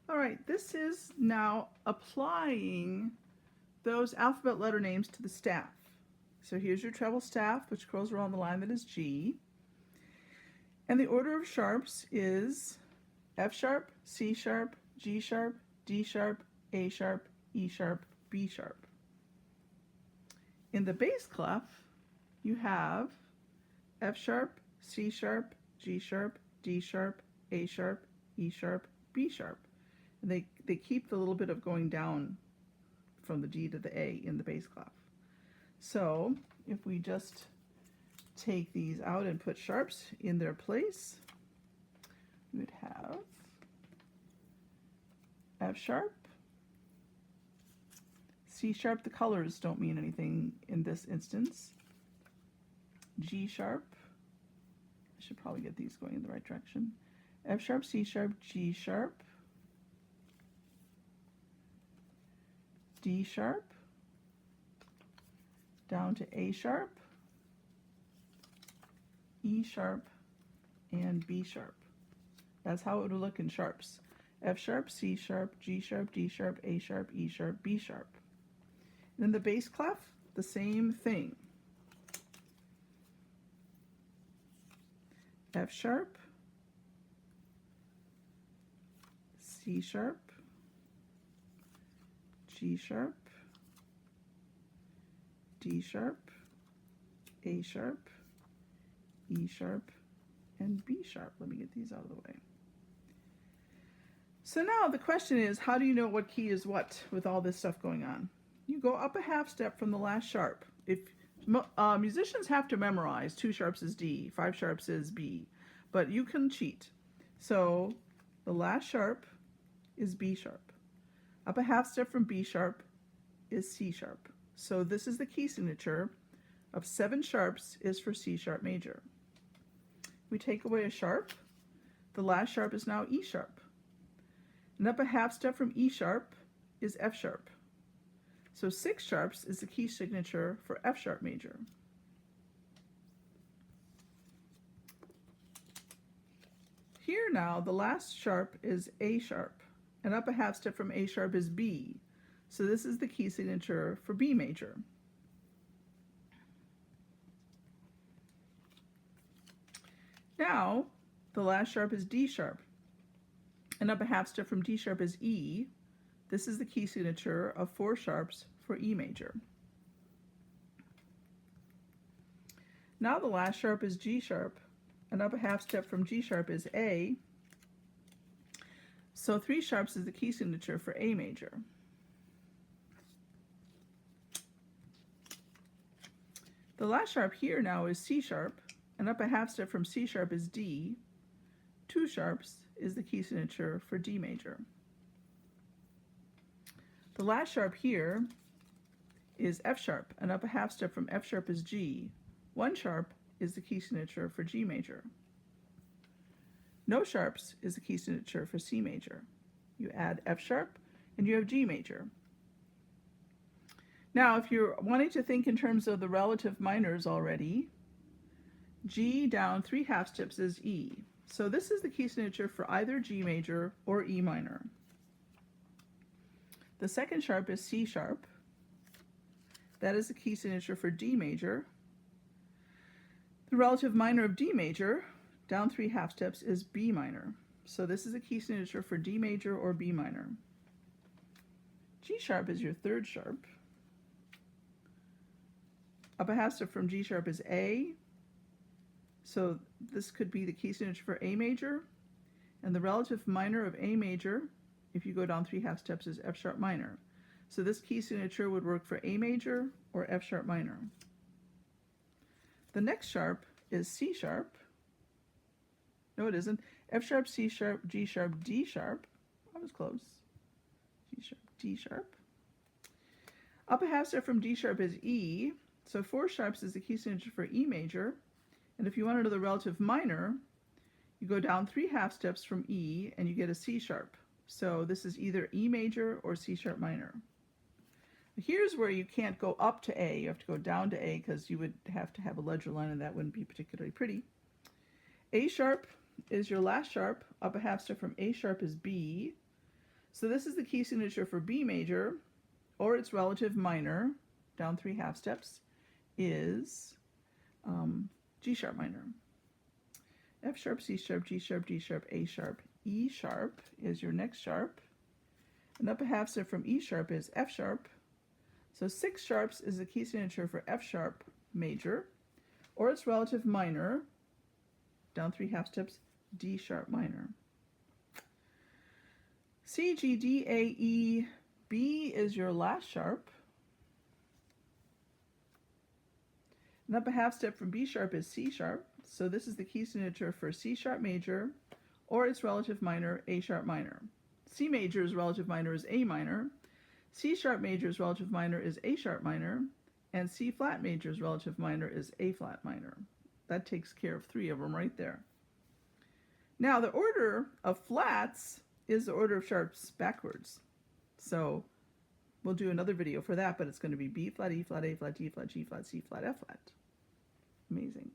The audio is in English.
All right, this is now applying those alphabet letter names to the staff. So here's your treble staff, which curls around the line that is G. And the order of sharps is F sharp, C sharp, G sharp, D sharp, A sharp, E sharp, B sharp. In the bass clef, you have F sharp, C sharp, G sharp, D sharp, A sharp, E sharp, B sharp. And they keep the little bit of going down from the D to the A in the bass clef. So if we just take these out and put sharps in their place, we would have F sharp, C sharp. The colors don't mean anything in this instance. G sharp. I should probably get these going in the right direction. F sharp, C sharp, G sharp, D sharp, down to A sharp, E sharp, and B sharp. That's how it would look in sharps. F sharp, C sharp, G sharp, D sharp, A sharp, E sharp, B sharp. And in the bass clef, the same thing. F sharp, C sharp, G sharp, D sharp, A sharp, E sharp, and B sharp. Let me get these out of the way. So now the question is, how do you know what key is what with all this stuff going on? You go up a half step from the last sharp. If musicians have to memorize 2 sharps is D, 5 sharps is B, but you can cheat. So the last sharp is B sharp. Up a half step from B sharp is C sharp. So this is the key signature of 7 sharps is for C sharp major. We take away a sharp. The last sharp is now E sharp. And up a half step from E sharp is F sharp. So 6 sharps is the key signature for F sharp major. Here now, the last sharp is A sharp, and up a half step from A sharp is B. So this is the key signature for B major. Now, the last sharp is D sharp, and up a half step from D sharp is E. This is the key signature of 4 sharps for E major. Now the last sharp is G sharp, and up a half step from G sharp is A. So 3 sharps is the key signature for A major. The last sharp here now is C sharp, and up a half step from C sharp is D. 2 sharps is the key signature for D major. The last sharp here is F sharp, and up a half step from F sharp is G. 1 sharp is the key signature for G major. No sharps is the key signature for C major. You add F sharp and you have G major. Now, if you're wanting to think in terms of the relative minors already, G down 3 half steps is E. So this is the key signature for either G major or E minor. The second sharp is C sharp. That is the key signature for D major. The relative minor of D major, down 3 half steps, is B minor. So this is a key signature for D major or B minor. G sharp is your third sharp. Up a half step from G sharp is A. So this could be the key signature for A major. And the relative minor of A major, if you go down 3 half steps, is F sharp minor. So this key signature would work for A major or F sharp minor. The next sharp is C sharp. No, it isn't. F sharp, C sharp, G sharp, D sharp. I was close. G sharp, D sharp. Up a half step from D sharp is E. So 4 sharps is the key signature for E major. And if you want to know the relative minor, you go down 3 half steps from E and you get a C sharp. So this is either E major or C sharp minor. Here's where you can't go up to A. You have to go down to A because you would have to have a ledger line and that wouldn't be particularly pretty. A sharp is your last sharp. Up a half step from A sharp is B. So this is the key signature for B major, or its relative minor, down 3 half steps, is G sharp minor. F sharp, C sharp, G sharp, D sharp, A sharp, E sharp is your next sharp. And up a half step from E sharp is F sharp. So 6 sharps is the key signature for F sharp major, or its relative minor, down 3 half steps, D sharp minor. C, G, D, A, E, B is your last sharp. And up a half step from B sharp is C sharp. So this is the key signature for C sharp major, or its relative minor, A sharp minor. C major's relative minor is A minor. C sharp major's relative minor is A sharp minor. And C flat major's relative minor is A flat minor. That takes care of 3 of them right there. Now the order of flats is the order of sharps backwards. So we'll do another video for that, but it's going to be B flat, E flat, A flat, D flat, G flat, C flat, F flat. Amazing.